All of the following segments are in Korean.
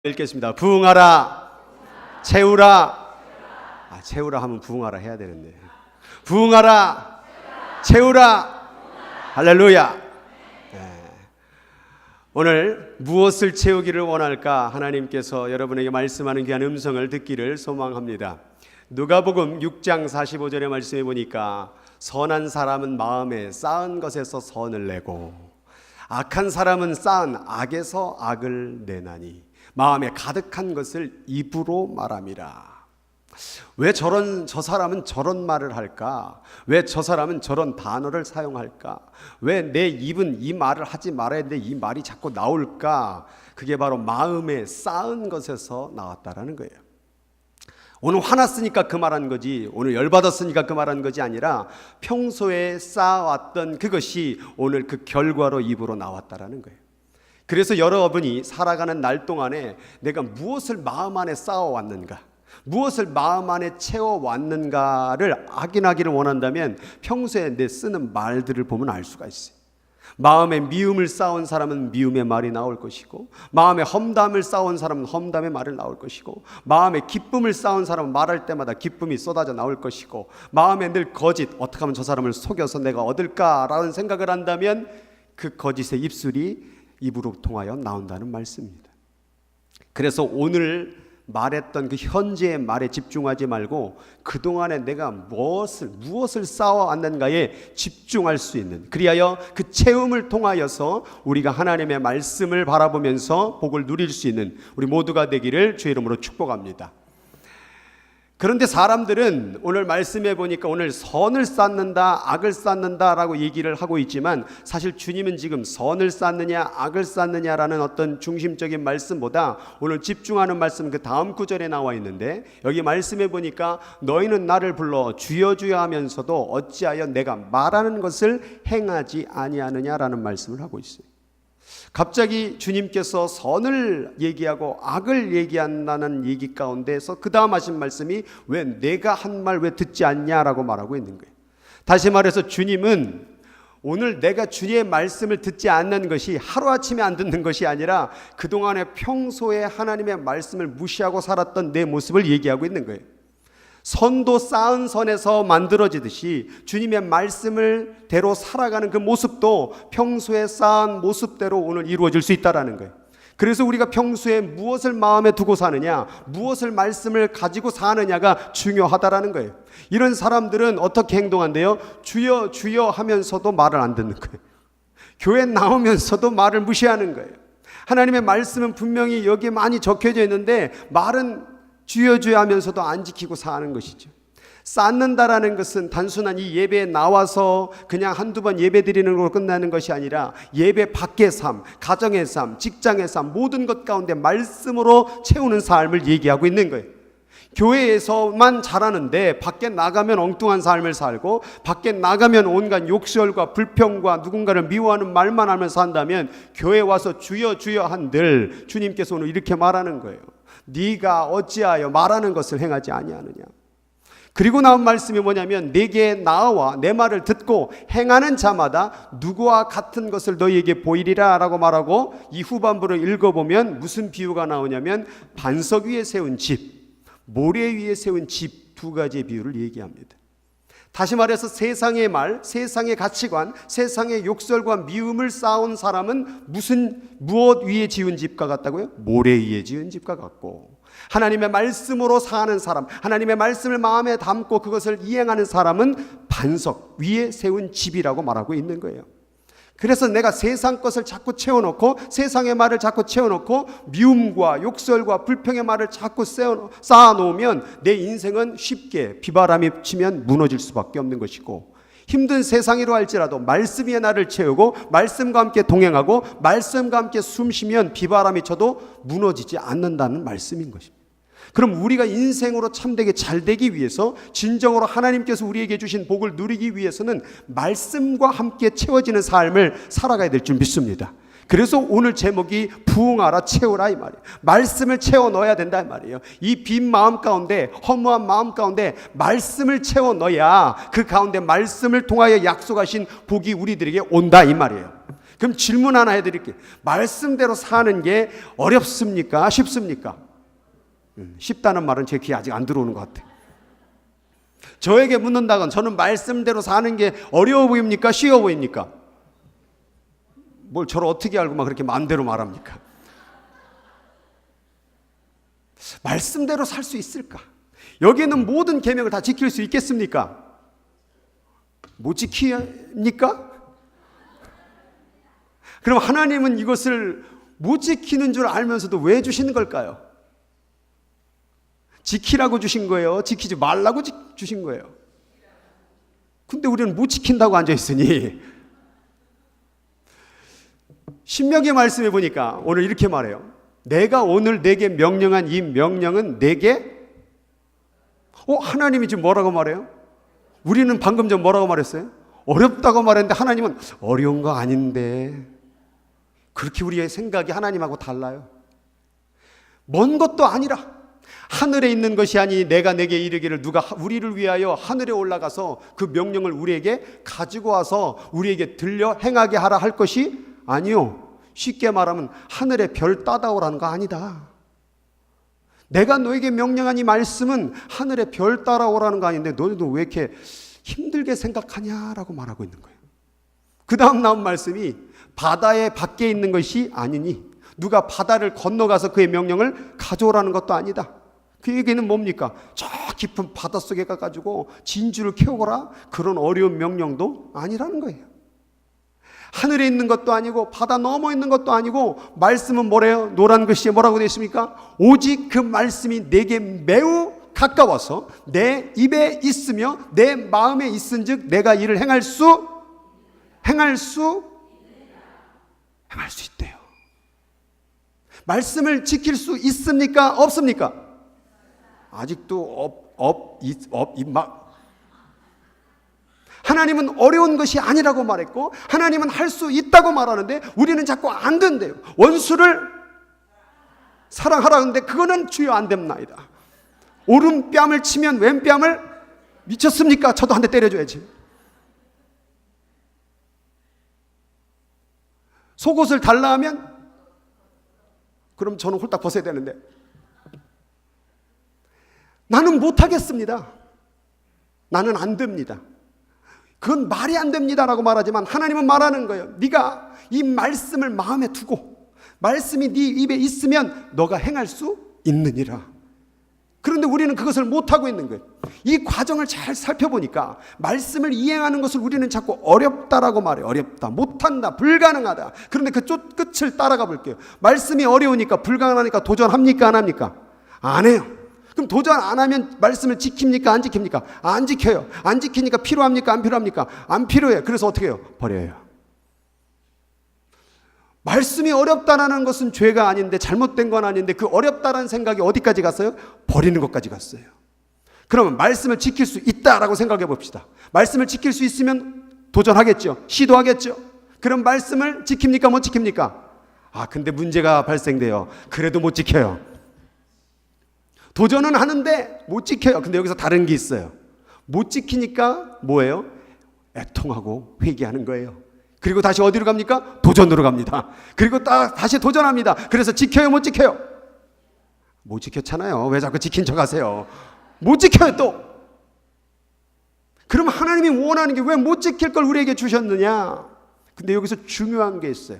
읽겠습니다. 부흥하라, 채우라. 채우라 하면 부흥하라 해야 되는데. 부흥하라, 채우라. 할렐루야. 오늘 무엇을 채우기를 원할까 하나님께서 여러분에게 말씀하는 귀한 음성을 듣기를 소망합니다. 누가복음 6장 45절의 말씀에 보니까 선한 사람은 마음에 쌓은 것에서 선을 내고 악한 사람은 쌓은 악에서 악을 내나니 마음에 가득한 것을 입으로 말함이라. 왜 저 사람은 저런 말을 할까? 왜 저 사람은 저런 단어를 사용할까? 왜 내 입은 이 말을 하지 말아야 되는데 이 말이 자꾸 나올까? 그게 바로 마음에 쌓은 것에서 나왔다라는 거예요. 오늘 화났으니까 그 말한 거지, 오늘 열받았으니까 그 말한 것이 아니라 평소에 쌓아왔던 그것이 오늘 그 결과로 입으로 나왔다라는 거예요. 그래서 여러분이 살아가는 날 동안에 내가 무엇을 마음 안에 쌓아왔는가, 무엇을 마음 안에 채워왔는가를 확인하기를 원한다면 평소에 내 쓰는 말들을 보면 알 수가 있어요. 마음에 미움을 쌓은 사람은 미움의 말이 나올 것이고, 마음에 험담을 쌓은 사람은 험담의 말이 나올 것이고, 마음에 기쁨을 쌓은 사람은 말할 때마다 기쁨이 쏟아져 나올 것이고, 마음에 늘 거짓, 어떻게 하면 저 사람을 속여서 내가 얻을까라는 생각을 한다면 그 거짓의 입술이 입으로 통하여 나온다는 말씀입니다. 그래서 오늘 말했던 그 현재의 말에 집중하지 말고 그동안에 내가 무엇을 쌓아왔는가에 집중할 수 있는, 그리하여 그 체험을 통하여서 우리가 하나님의 말씀을 바라보면서 복을 누릴 수 있는 우리 모두가 되기를 주의 이름으로 축복합니다. 그런데 사람들은 오늘 말씀해 보니까 오늘 선을 쌓는다, 악을 쌓는다라고 얘기를 하고 있지만 사실 주님은 지금 선을 쌓느냐 악을 쌓느냐라는 어떤 중심적인 말씀보다 오늘 집중하는 말씀은 그 다음 구절에 나와 있는데, 여기 말씀해 보니까 너희는 나를 불러 주여 주여 하면서도 어찌하여 내가 말하는 것을 행하지 아니하느냐라는 말씀을 하고 있어요. 갑자기 주님께서 선을 얘기하고 악을 얘기한다는 얘기 가운데서 그 다음 하신 말씀이 왜 내가 한 말 왜 듣지 않냐라고 말하고 있는 거예요. 다시 말해서 주님은 오늘 내가 주님의 말씀을 듣지 않는 것이 하루아침에 안 듣는 것이 아니라 그동안에 평소에 하나님의 말씀을 무시하고 살았던 내 모습을 얘기하고 있는 거예요. 선도 쌓은 선에서 만들어지듯이 주님의 말씀을 대로 살아가는 그 모습도 평소에 쌓은 모습대로 오늘 이루어질 수 있다는 거예요. 그래서 우리가 평소에 무엇을 마음에 두고 사느냐, 무엇을 말씀을 가지고 사느냐가 중요하다라는 거예요. 이런 사람들은 어떻게 행동한대요? 주여 주여 하면서도 말을 안 듣는 거예요. 교회 나오면서도 말을 무시하는 거예요. 하나님의 말씀은 분명히 여기에 많이 적혀져 있는데 말은 주여 주여 하면서도 안 지키고 사는 것이죠. 쌓는다라는 것은 단순한 이 예배에 나와서 그냥 한두 번 예배 드리는 걸로 끝나는 것이 아니라 예배 밖의 삶, 가정의 삶, 직장의 삶, 모든 것 가운데 말씀으로 채우는 삶을 얘기하고 있는 거예요. 교회에서만 잘하는데 밖에 나가면 엉뚱한 삶을 살고, 밖에 나가면 온갖 욕설과 불평과 누군가를 미워하는 말만 하면서 산다면 교회에 와서 주여 주여 한들 주님께서 오늘 이렇게 말하는 거예요. 네가 어찌하여 말하는 것을 행하지 아니하느냐. 그리고 나온 말씀이 뭐냐면 내게 나와 내 말을 듣고 행하는 자마다 누구와 같은 것을 너희에게 보이리라 라고 말하고, 이 후반부를 읽어보면 무슨 비유가 나오냐면 반석 위에 세운 집, 모래 위에 세운 집, 두 가지의 비유를 얘기합니다. 다시 말해서 세상의 말, 세상의 가치관, 세상의 욕설과 미움을 쌓은 사람은 무엇 위에 지은 집과 같다고요? 모래 위에 지은 집과 같고, 하나님의 말씀으로 사는 사람, 하나님의 말씀을 마음에 담고 그것을 이행하는 사람은 반석 위에 세운 집이라고 말하고 있는 거예요. 그래서 내가 세상 것을 자꾸 채워놓고, 세상의 말을 자꾸 채워놓고, 미움과 욕설과 불평의 말을 자꾸 쌓아놓으면 내 인생은 쉽게 비바람이 치면 무너질 수밖에 없는 것이고, 힘든 세상이로 할지라도 말씀 위에 나를 채우고 말씀과 함께 동행하고 말씀과 함께 숨쉬면 비바람이 쳐도 무너지지 않는다는 말씀인 것입니다. 그럼 우리가 인생으로 참되게 잘되기 위해서, 진정으로 하나님께서 우리에게 주신 복을 누리기 위해서는 말씀과 함께 채워지는 삶을 살아가야 될 줄 믿습니다. 그래서 오늘 제목이 부흥하라 채우라 이 말이에요. 말씀을 채워 넣어야 된다 이 말이에요. 이 빈 마음 가운데, 허무한 마음 가운데 말씀을 채워 넣어야 그 가운데 말씀을 통하여 약속하신 복이 우리들에게 온다 이 말이에요. 그럼 질문 하나 해드릴게요. 말씀대로 사는 게 어렵습니까? 쉽습니까? 쉽다는 말은 제 귀에 아직 안 들어오는 것 같아요. 저에게 묻는다건 저는 말씀대로 사는 게 어려워 보입니까? 쉬워 보입니까? 뭘 저를 어떻게 알고 막 그렇게 마음대로 말합니까? 말씀대로 살 수 있을까? 여기에는 모든 계명을 다 지킬 수 있겠습니까? 못 지킵니까? 그럼 하나님은 이것을 못 지키는 줄 알면서도 왜 주시는 걸까요? 지키라고 주신 거예요? 지키지 말라고 주신 거예요? 근데 우리는 못 지킨다고 앉아있으니 신명기 말씀해 보니까 오늘 이렇게 말해요. 내가 오늘 내게 명령한 이 명령은 내게 하나님이 지금 뭐라고 말해요? 우리는 방금 전 뭐라고 말했어요? 어렵다고 말했는데 하나님은 어려운 거 아닌데. 그렇게 우리의 생각이 하나님하고 달라요. 먼 것도 아니라 하늘에 있는 것이 아니 내가 내게 이르기를 누가 우리를 위하여 하늘에 올라가서 그 명령을 우리에게 가지고 와서 우리에게 들려 행하게 하라 할 것이 아니요. 쉽게 말하면 하늘에 별 따다오라는 거 아니다. 내가 너에게 명령한 이 말씀은 하늘에 별 따라오라는 거 아닌데 너희도 왜 이렇게 힘들게 생각하냐라고 말하고 있는 거예요. 그 다음 나온 말씀이 바다의 밖에 있는 것이 아니니 누가 바다를 건너가서 그의 명령을 가져오라는 것도 아니다. 그 얘기는 뭡니까? 저 깊은 바닷속에 가가지고 진주를 캐오라 그런 어려운 명령도 아니라는 거예요. 하늘에 있는 것도 아니고 바다 넘어 있는 것도 아니고 말씀은 뭐래요? 노란 글씨에 뭐라고 되어 있습니까? 오직 그 말씀이 내게 매우 가까워서 내 입에 있으며 내 마음에 있은즉 내가 이를 행할 수 있대요. 말씀을 지킬 수 있습니까? 없습니까? 아직도 하나님은 어려운 것이 아니라고 말했고 하나님은 할 수 있다고 말하는데 우리는 자꾸 안 된대요. 원수를 사랑하라는데 그거는 주여 안 됩나이다. 오른뺨을 치면 왼뺨을 미쳤습니까? 저도 한 대 때려줘야지. 속옷을 달라 하면 그럼 저는 홀딱 벗어야 되는데 나는 못하겠습니다. 나는 안 됩니다. 그건 말이 안 됩니다라고 말하지만 하나님은 말하는 거예요. 네가 이 말씀을 마음에 두고 말씀이 네 입에 있으면 너가 행할 수 있느니라. 그런데 우리는 그것을 못하고 있는 거예요. 이 과정을 잘 살펴보니까 말씀을 이행하는 것을 우리는 자꾸 어렵다라고 말해요. 어렵다, 못한다, 불가능하다. 그런데 그 끝을 따라가 볼게요. 말씀이 어려우니까 불가능하니까 도전합니까? 안 합니까? 안 해요. 그럼 도전 안 하면 말씀을 지킵니까? 안 지킵니까? 안 지켜요. 안 지키니까 필요합니까? 안 필요합니까? 안 필요해요. 그래서 어떻게 해요? 버려요. 말씀이 어렵다는 것은 죄가 아닌데 잘못된 건 아닌데 그 어렵다는 생각이 어디까지 갔어요? 버리는 것까지 갔어요. 그러면 말씀을 지킬 수 있다라고 생각해 봅시다. 말씀을 지킬 수 있으면 도전하겠죠. 시도하겠죠. 그럼 말씀을 지킵니까? 못 지킵니까? 근데 문제가 발생돼요. 그래도 못 지켜요. 도전은 하는데 못 지켜요. 근데 여기서 다른 게 있어요. 못 지키니까 뭐예요? 애통하고 회개하는 거예요. 그리고 다시 어디로 갑니까? 도전으로 갑니다. 그리고 다시 도전합니다. 그래서 지켜요? 못 지켜요? 못 지켰잖아요. 왜 자꾸 지킨 척 하세요? 못 지켜요 또. 그럼 하나님이 원하는 게 왜 못 지킬 걸 우리에게 주셨느냐? 근데 여기서 중요한 게 있어요.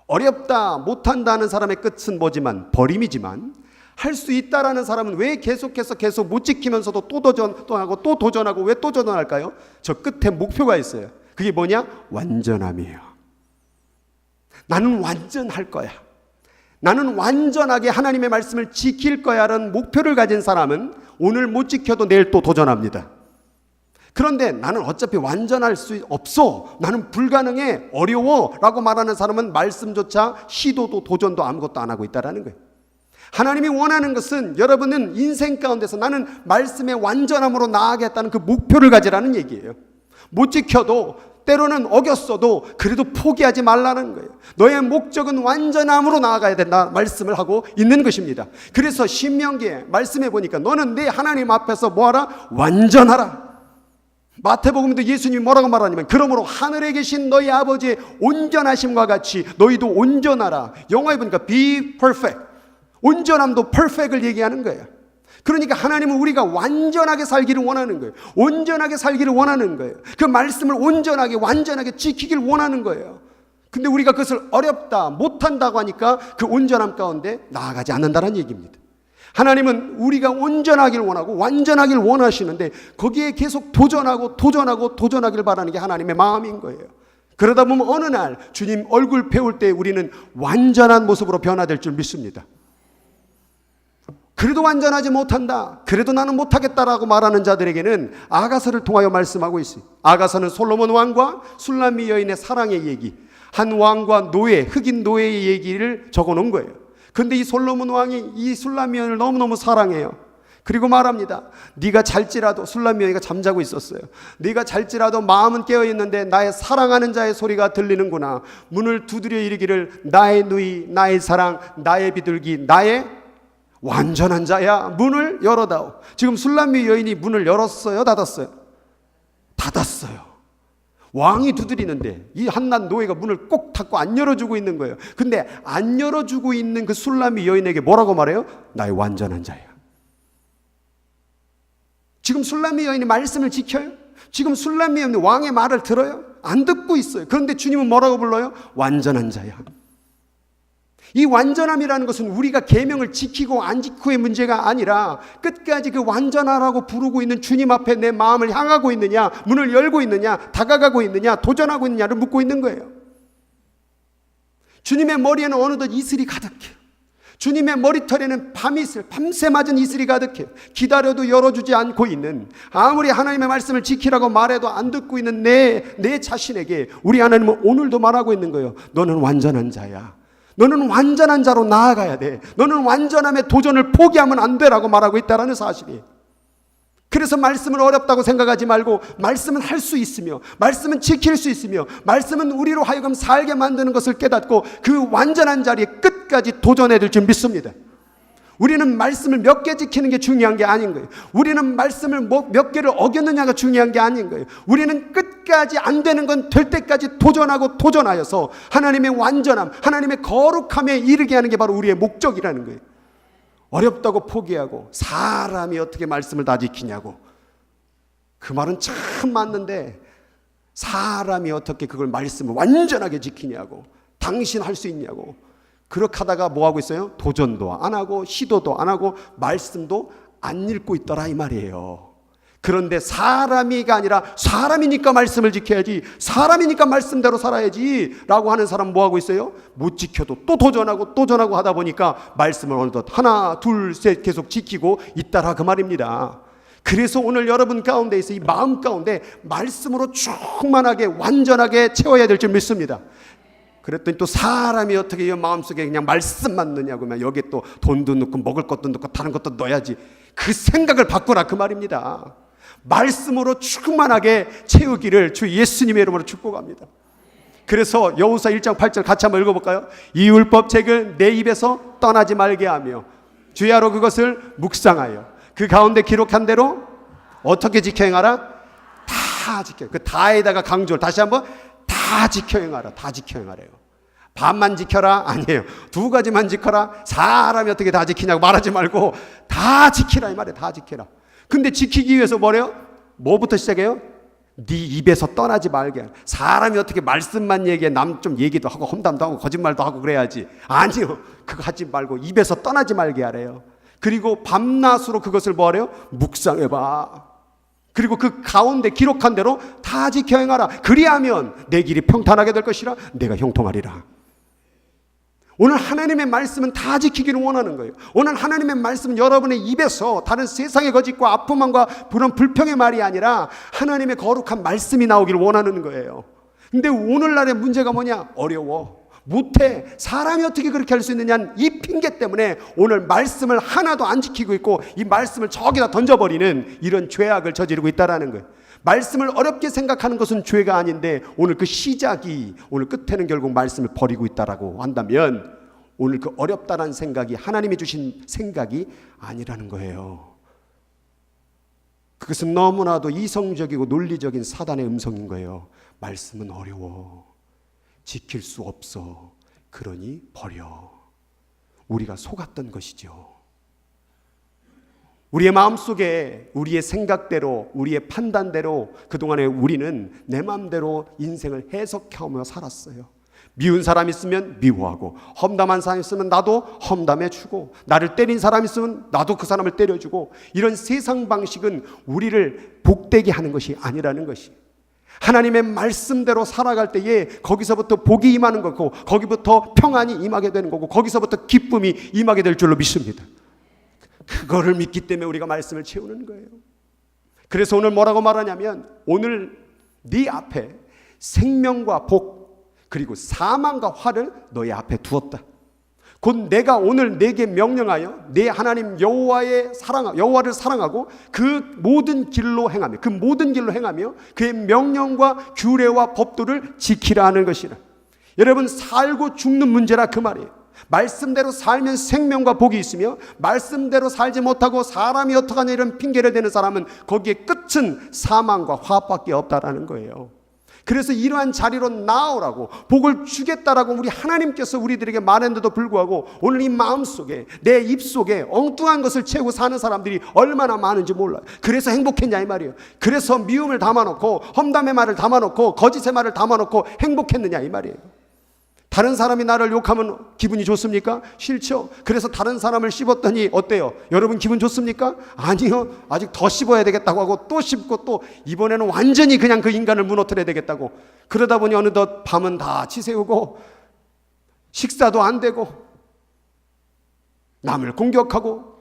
어렵다, 못한다는 사람의 끝은 뭐지만 버림이지만 할 수 있다라는 사람은 왜 계속해서 계속 못 지키면서도 또 도전하고 또 도전하고 왜 또 도전할까요? 저 끝에 목표가 있어요. 그게 뭐냐? 완전함이에요. 나는 완전할 거야. 나는 완전하게 하나님의 말씀을 지킬 거야라는 목표를 가진 사람은 오늘 못 지켜도 내일 또 도전합니다. 그런데 나는 어차피 완전할 수 없어, 나는 불가능해, 어려워 라고 말하는 사람은 말씀조차 시도도 도전도 아무것도 안 하고 있다는 거예요. 하나님이 원하는 것은 여러분은 인생 가운데서 나는 말씀의 완전함으로 나아가겠다는 그 목표를 가지라는 얘기예요. 못 지켜도 때로는 어겼어도 그래도 포기하지 말라는 거예요. 너의 목적은 완전함으로 나아가야 된다 말씀을 하고 있는 것입니다. 그래서 신명기에 말씀해 보니까 너는 내 하나님 앞에서 뭐하라? 완전하라. 마태복음도 예수님이 뭐라고 말하냐면 그러므로 하늘에 계신 너희 아버지의 온전하심과 같이 너희도 온전하라. 영어에 보니까 be perfect. 온전함도 perfect을 얘기하는 거예요. 그러니까 하나님은 우리가 완전하게 살기를 원하는 거예요. 온전하게 살기를 원하는 거예요. 그 말씀을 온전하게 완전하게 지키기를 원하는 거예요. 근데 우리가 그것을 어렵다 못한다고 하니까 그 온전함 가운데 나아가지 않는다는 얘기입니다. 하나님은 우리가 온전하길 원하고 완전하길 원하시는데 거기에 계속 도전하길 바라는 게 하나님의 마음인 거예요. 그러다 보면 어느 날 주님 얼굴 배울 때 우리는 완전한 모습으로 변화될 줄 믿습니다. 그래도 완전하지 못한다, 그래도 나는 못하겠다라고 말하는 자들에게는 아가서를 통하여 말씀하고 있어요. 아가서는 솔로몬 왕과 술람미 여인의 사랑의 얘기, 한 왕과 노예, 흑인 노예의 얘기를 적어놓은 거예요. 근데 이 솔로몬 왕이 이 술람미 여인을 너무너무 사랑해요. 그리고 말합니다. 네가 잘지라도, 술람미 여인이 잠자고 있었어요. 네가 잘지라도 마음은 깨어있는데 나의 사랑하는 자의 소리가 들리는구나. 문을 두드려 이르기를 나의 누이, 나의 사랑, 나의 비둘기, 나의 완전한 자야, 문을 열어다오. 지금 술람미 여인이 문을 열었어요, 닫았어요? 닫았어요. 왕이 두드리는데 이 한낱 노예가 문을 꼭 닫고 안 열어주고 있는 거예요. 근데 안 열어주고 있는 그 술람미 여인에게 뭐라고 말해요? 나의 완전한 자야. 지금 술람미 여인이 말씀을 지켜요? 지금 술람미 여인이 왕의 말을 들어요? 안 듣고 있어요. 그런데 주님은 뭐라고 불러요? 완전한 자야. 이 완전함이라는 것은 우리가 계명을 지키고 안 지키고의 문제가 아니라 끝까지 그 완전하라고 부르고 있는 주님 앞에 내 마음을 향하고 있느냐, 문을 열고 있느냐, 다가가고 있느냐, 도전하고 있느냐를 묻고 있는 거예요. 주님의 머리에는 어느덧 이슬이 가득해요. 주님의 머리털에는 밤새 맞은 이슬이 가득해요. 기다려도 열어주지 않고 있는, 아무리 하나님의 말씀을 지키라고 말해도 안 듣고 있는 내 자신에게 우리 하나님은 오늘도 말하고 있는 거예요. 너는 완전한 자야. 너는 완전한 자로 나아가야 돼. 너는 완전함의 도전을 포기하면 안 되라고 말하고 있다는 사실이에요. 그래서 말씀을 어렵다고 생각하지 말고 말씀은 할 수 있으며 말씀은 지킬 수 있으며 말씀은 우리로 하여금 살게 만드는 것을 깨닫고 그 완전한 자리에 끝까지 도전해야 될 줄 믿습니다. 우리는 말씀을 몇 개 지키는 게 중요한 게 아닌 거예요. 우리는 말씀을 몇 개를 어겼느냐가 중요한 게 아닌 거예요. 우리는 끝까지 안 되는 건 될 때까지 도전하여서 하나님의 완전함, 하나님의 거룩함에 이르게 하는 게 바로 우리의 목적이라는 거예요. 어렵다고 포기하고 사람이 어떻게 말씀을 다 지키냐고, 그 말은 참 맞는데 사람이 어떻게 그걸 말씀을 완전하게 지키냐고, 당신 할 수 있냐고. 그렇게 하다가 뭐 하고 있어요? 도전도 안 하고 시도도 안 하고 말씀도 안 읽고 있더라 이 말이에요. 그런데 사람이가 아니라 사람이니까 말씀을 지켜야지, 사람이니까 말씀대로 살아야지 라고 하는 사람 뭐 하고 있어요? 못 지켜도 또 도전하고 하다 보니까 말씀을 어느덧 하나 둘 셋 계속 지키고 있더라 그 말입니다. 그래서 오늘 여러분 가운데에서 이 마음 가운데 말씀으로 충만하게 완전하게 채워야 될 줄 믿습니다. 그랬더니 또 사람이 어떻게 이 마음속에 그냥 말씀만 넣냐고, 여기에 또 돈도 넣고 먹을 것도 넣고 다른 것도 넣어야지, 그 생각을 바꾸라 그 말입니다. 말씀으로 충만하게 채우기를 주 예수님의 이름으로 축복합니다. 그래서 여호수아 1장 8절 같이 한번 읽어볼까요? 이 율법책을 내 입에서 떠나지 말게 하며 주야로 그것을 묵상하여 그 가운데 기록한 대로 어떻게 지켜 행하라? 다 지켜. 그 다에다가 강조를 다시 한번, 다 지켜 행하라. 다 지켜 행하래요. 반만 지켜라? 아니에요. 두 가지만 지켜라. 사람이 어떻게 다 지키냐고 말하지 말고 다 지키라 이 말이에요. 다 지켜라. 근데 지키기 위해서 뭐래요? 뭐부터 시작해요? 네 입에서 떠나지 말게. 사람이 어떻게 말씀만 얘기해, 남 좀 얘기도 하고 험담도 하고 거짓말도 하고 그래야지. 아니요, 그거 하지 말고 입에서 떠나지 말게 하래요. 그리고 밤낮으로 그것을 뭐래요? 묵상해봐. 그리고 그 가운데 기록한 대로 다 지켜 행하라. 그리하면 내 길이 평탄하게 될 것이라 내가 형통하리라. 오늘 하나님의 말씀은 다 지키기를 원하는 거예요. 오늘 하나님의 말씀은 여러분의 입에서 다른 세상의 거짓과 아픔과 그런 불평의 말이 아니라 하나님의 거룩한 말씀이 나오기를 원하는 거예요. 근데 오늘날의 문제가 뭐냐? 어려워, 못해, 사람이 어떻게 그렇게 할 수 있느냐는 이 핑계 때문에 오늘 말씀을 하나도 안 지키고 있고 이 말씀을 저기다 던져버리는 이런 죄악을 저지르고 있다는 거예요. 말씀을 어렵게 생각하는 것은 죄가 아닌데 오늘 그 시작이, 오늘 끝에는 결국 말씀을 버리고 있다라고 한다면 오늘 그 어렵다는 생각이 하나님이 주신 생각이 아니라는 거예요. 그것은 너무나도 이성적이고 논리적인 사단의 음성인 거예요. 말씀은 어려워. 지킬 수 없어. 그러니 버려. 우리가 속았던 것이죠. 우리의 마음속에 우리의 생각대로, 우리의 판단대로 그동안에 우리는 내 마음대로 인생을 해석하며 살았어요. 미운 사람 있으면 미워하고, 험담한 사람 있으면 나도 험담해주고, 나를 때린 사람 있으면 나도 그 사람을 때려주고, 이런 세상 방식은 우리를 복되게 하는 것이 아니라는 것이, 하나님의 말씀대로 살아갈 때에 거기서부터 복이 임하는 거고, 거기부터 평안이 임하게 되는 거고, 거기서부터 기쁨이 임하게 될 줄로 믿습니다. 그거를 믿기 때문에 우리가 말씀을 채우는 거예요. 그래서 오늘 뭐라고 말하냐면, 오늘 네 앞에 생명과 복 그리고 사망과 화를 너희 앞에 두었다. 곧 내가 오늘 내게 명령하여 내 하나님 여호와를 사랑하고 그 모든 길로 행하며 그의 명령과 규례와 법도를 지키라 하는 것이라. 여러분, 살고 죽는 문제라 그 말이에요. 말씀대로 살면 생명과 복이 있으며, 말씀대로 살지 못하고 사람이 어떡하냐 이런 핑계를 대는 사람은 거기에 끝은 사망과 화밖에 없다라는 거예요. 그래서 이러한 자리로 나오라고, 복을 주겠다라고 우리 하나님께서 우리들에게 말했는데도 불구하고 오늘 이 마음속에, 내 입속에 엉뚱한 것을 채우고 사는 사람들이 얼마나 많은지 몰라요. 그래서 행복했냐 이 말이에요. 그래서 미움을 담아놓고, 험담의 말을 담아놓고, 거짓의 말을 담아놓고 행복했느냐 이 말이에요. 다른 사람이 나를 욕하면 기분이 좋습니까? 싫죠. 그래서 다른 사람을 씹었더니 어때요? 여러분 기분 좋습니까? 아니요. 아직 더 씹어야 되겠다고 하고 또 씹고, 또 이번에는 완전히 그냥 그 인간을 무너뜨려야 되겠다고. 그러다 보니 어느덧 밤은 다 치새우고 식사도 안 되고 남을 공격하고,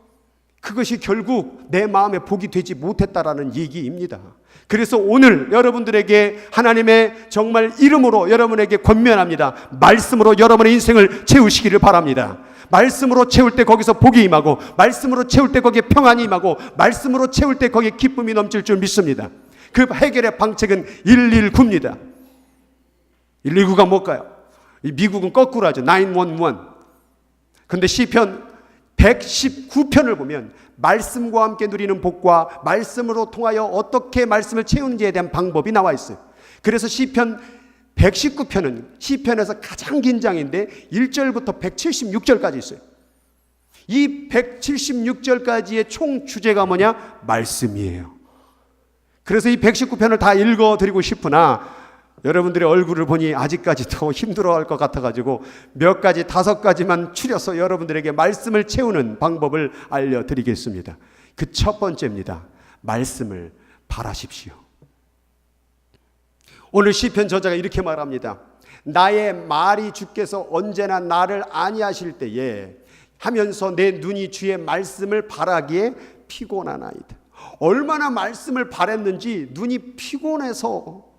그것이 결국 내 마음에 복이 되지 못했다라는 얘기입니다. 그래서 오늘 여러분들에게 하나님의 정말 이름으로 여러분에게 권면합니다. 말씀으로 여러분의 인생을 채우시기를 바랍니다. 말씀으로 채울 때 거기서 복이 임하고, 말씀으로 채울 때 거기에 평안이 임하고, 말씀으로 채울 때 거기에 기쁨이 넘칠 줄 믿습니다. 그 해결의 방책은 119입니다. 119가 뭘까요? 미국은 거꾸로 하죠. 911. 근데 시편 119편을 보면 말씀과 함께 누리는 복과 말씀으로 통하여 어떻게 말씀을 채우는지에 대한 방법이 나와 있어요. 그래서 시편 119편은 시편에서 가장 긴 장인데 1절부터 176절까지 있어요. 이 176절까지의 총 주제가 뭐냐? 말씀이에요. 그래서 이 119편을 다 읽어드리고 싶으나 여러분들의 얼굴을 보니 아직까지도 힘들어할 것 같아가지고 몇 가지, 5가지만 추려서 여러분들에게 말씀을 채우는 방법을 알려드리겠습니다. 그 첫 번째입니다. 말씀을 바라십시오. 오늘 시편 저자가 이렇게 말합니다. 나의 말이 주께서 언제나 나를 안위하실 때에 하면서 내 눈이 주의 말씀을 바라기에 피곤하나이다. 얼마나 말씀을 바랬는지 눈이 피곤해서,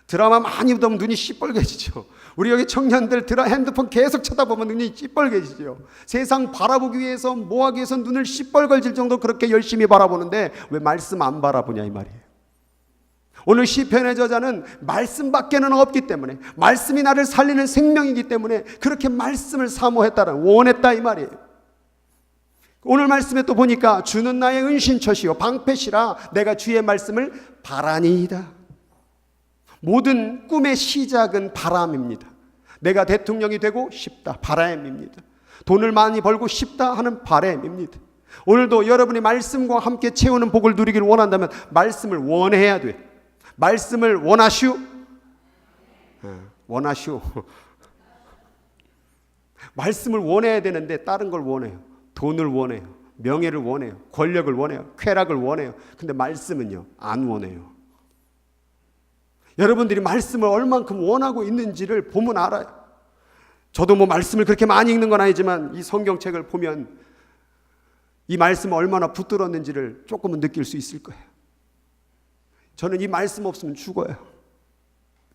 드라마 많이 보면 눈이 시뻘개지죠. 우리 여기 청년들 핸드폰 계속 쳐다보면 눈이 시뻘개지죠. 세상 바라보기 위해서, 뭐하기 위해서 눈을 시뻘거질 정도로 그렇게 열심히 바라보는데 왜 말씀 안 바라보냐 이 말이에요. 오늘 시편의 저자는 말씀밖에는 없기 때문에, 말씀이 나를 살리는 생명이기 때문에 그렇게 말씀을 사모했다는, 원했다 이 말이에요. 오늘 말씀에 또 보니까 주는 나의 은신처시요 방패시라 내가 주의 말씀을 바라니이다. 모든 꿈의 시작은 바람입니다. 내가 대통령이 되고 싶다, 바람입니다. 돈을 많이 벌고 싶다 하는 바람입니다. 오늘도 여러분이 말씀과 함께 채우는 복을 누리기를 원한다면 말씀을 원해야 돼. 말씀을 원하시오? 원하시오. 말씀을 원해야 되는데 다른 걸 원해요. 돈을 원해요. 명예를 원해요. 권력을 원해요. 쾌락을 원해요. 근데 말씀은요, 안 원해요. 여러분들이 말씀을 얼만큼 원하고 있는지를 보면 알아요. 저도 뭐 말씀을 그렇게 많이 읽는 건 아니지만 이 성경책을 보면 이 말씀이 얼마나 붙들었는지를 조금은 느낄 수 있을 거예요. 저는 이 말씀 없으면 죽어요.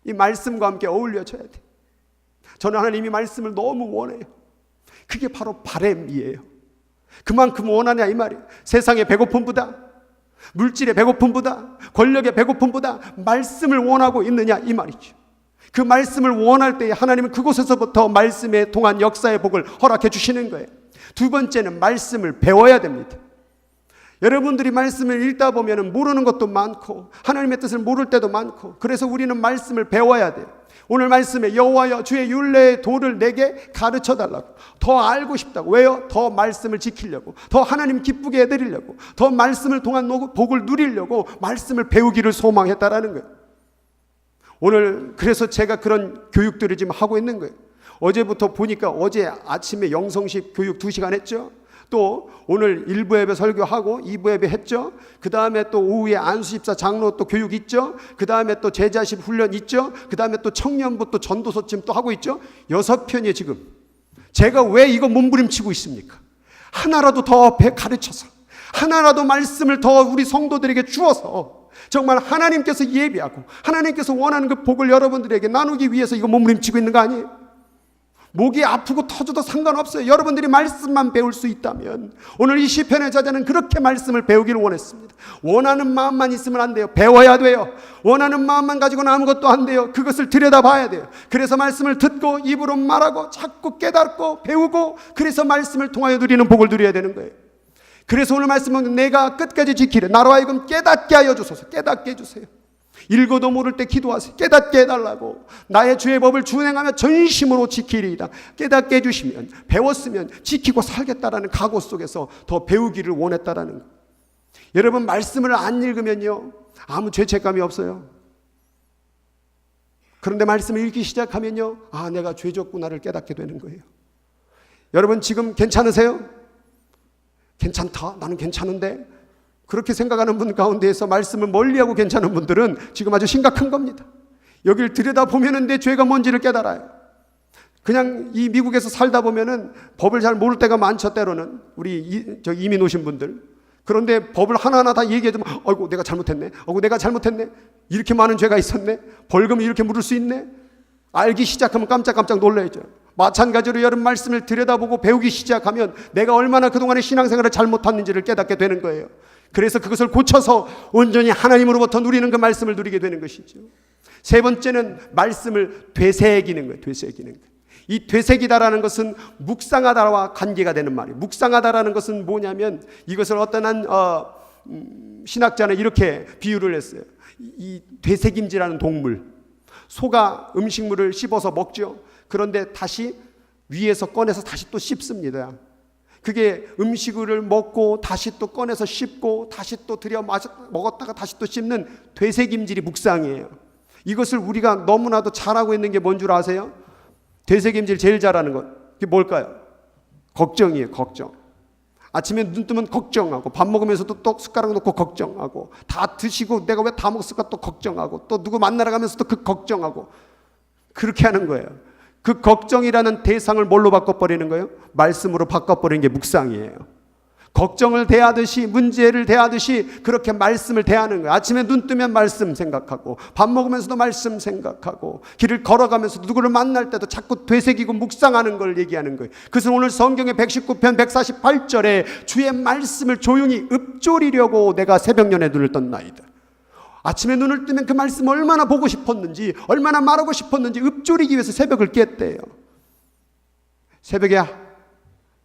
이 말씀과 함께 어울려져야 돼. 저는 하나님이 말씀을 너무 원해요. 그게 바로 바램이에요. 그만큼 원하냐 이 말이에요. 세상의 배고픔보다, 물질의 배고픔보다, 권력의 배고픔보다 말씀을 원하고 있느냐 이 말이죠. 그 말씀을 원할 때 하나님은 그곳에서부터 말씀에 통한 역사의 복을 허락해 주시는 거예요. 두 번째는 말씀을 배워야 됩니다. 여러분들이 말씀을 읽다 보면 모르는 것도 많고 하나님의 뜻을 모를 때도 많고, 그래서 우리는 말씀을 배워야 돼요. 오늘 말씀에 여호와여 주의 율례의 도를 내게 가르쳐 달라고, 더 알고 싶다고. 왜요? 더 말씀을 지키려고, 더 하나님 기쁘게 해드리려고, 더 말씀을 통한 복을 누리려고 말씀을 배우기를 소망했다라는 거예요. 오늘 그래서 제가 그런 교육들을 지금 하고 있는 거예요. 어제부터 보니까 어제 아침에 영성식 교육 2시간 했죠. 또 오늘 1부 예배 설교하고 2부 예배 했죠. 그 다음에 또 오후에 안수집사 장로 또 교육 있죠. 그 다음에 또 제자식 훈련 있죠. 그 다음에 또 청년부 또 전도서 지금 또 하고 있죠. 6편이에요 지금. 제가 왜 이거 몸부림치고 있습니까? 하나라도 더 가르쳐서, 하나라도 말씀을 더 우리 성도들에게 주어서 정말 하나님께서 예비하고 하나님께서 원하는 그 복을 여러분들에게 나누기 위해서 이거 몸부림치고 있는 거 아니에요? 목이 아프고 터져도 상관없어요. 여러분들이 말씀만 배울 수 있다면. 오늘 이 시편의 저자는 그렇게 말씀을 배우기를 원했습니다. 원하는 마음만 있으면 안 돼요. 배워야 돼요. 원하는 마음만 가지고는 아무것도 안 돼요. 그것을 들여다봐야 돼요. 그래서 말씀을 듣고 입으로 말하고 자꾸 깨닫고 배우고, 그래서 말씀을 통하여 누리는 복을 누려야 되는 거예요. 그래서 오늘 말씀은 내가 끝까지 지키려 나로 하여금 깨닫게 하여 주소서. 깨닫게 해주세요. 읽어도 모를 때 기도하세요. 깨닫게 해달라고. 나의 주의 법을 준행하며 전심으로 지키리이다. 깨닫게 해주시면, 배웠으면 지키고 살겠다라는 각오 속에서 더 배우기를 원했다라는 거. 여러분, 말씀을 안 읽으면요 아무 죄책감이 없어요. 그런데 말씀을 읽기 시작하면요, 아, 내가 죄졌구나를 깨닫게 되는 거예요. 여러분 지금 괜찮으세요? 괜찮다, 나는 괜찮은데, 그렇게 생각하는 분 가운데에서 말씀을 멀리하고 괜찮은 분들은 지금 아주 심각한 겁니다. 여기를 들여다보면 내 죄가 뭔지를 깨달아요. 그냥 이 미국에서 살다 보면은 법을 잘 모를 때가 많죠. 때로는 우리 이민 오신 분들. 그런데 법을 하나하나 다 얘기해주면 아이고 내가 잘못했네, 아이고 내가 잘못했네, 이렇게 많은 죄가 있었네, 벌금을 이렇게 물을 수 있네. 알기 시작하면 깜짝깜짝 놀라야죠. 마찬가지로 여러분 말씀을 들여다보고 배우기 시작하면 내가 얼마나 그동안의 신앙생활을 잘못했는지를 깨닫게 되는 거예요. 그래서 그것을 고쳐서 온전히 하나님으로부터 누리는 그 말씀을 누리게 되는 것이죠. 세 번째는 말씀을 되새기는 거예요. 되새기는 거예요. 이 되새기다라는 것은 묵상하다와 관계가 되는 말이에요. 묵상하다라는 것은 뭐냐면, 이것을 어떤 한 신학자는 이렇게 비유를 했어요. 이 되새김질하는 동물, 소가 음식물을 씹어서 먹죠. 그런데 다시 위에서 꺼내서 다시 또 씹습니다. 그게 음식을 먹고 다시 또 꺼내서 씹고 다시 또 먹었다가 다시 또 씹는 되새김질이 묵상이에요. 이것을 우리가 너무나도 잘하고 있는 게 뭔 줄 아세요? 되새김질 제일 잘하는 것, 그게 뭘까요? 걱정이에요. 걱정. 아침에 눈 뜨면 걱정하고, 밥 먹으면서도 또 숟가락 놓고 걱정하고, 다 드시고 내가 왜 다 먹었을까 또 걱정하고, 또 누구 만나러 가면서 또 그 걱정하고, 그렇게 하는 거예요. 그 걱정이라는 대상을 뭘로 바꿔버리는 거예요? 말씀으로 바꿔버리는 게 묵상이에요. 걱정을 대하듯이, 문제를 대하듯이 그렇게 말씀을 대하는 거예요. 아침에 눈 뜨면 말씀 생각하고, 밥 먹으면서도 말씀 생각하고, 길을 걸어가면서도 누구를 만날 때도 자꾸 되새기고 묵상하는 걸 얘기하는 거예요. 그래서 오늘 성경의 119편 148절에 주의 말씀을 조용히 읊조리려고 내가 새벽년에 눈을 떴나이다. 아침에 눈을 뜨면 그 말씀 얼마나 보고 싶었는지, 얼마나 말하고 싶었는지 읊조리기 위해서 새벽을 깼대요. 새벽에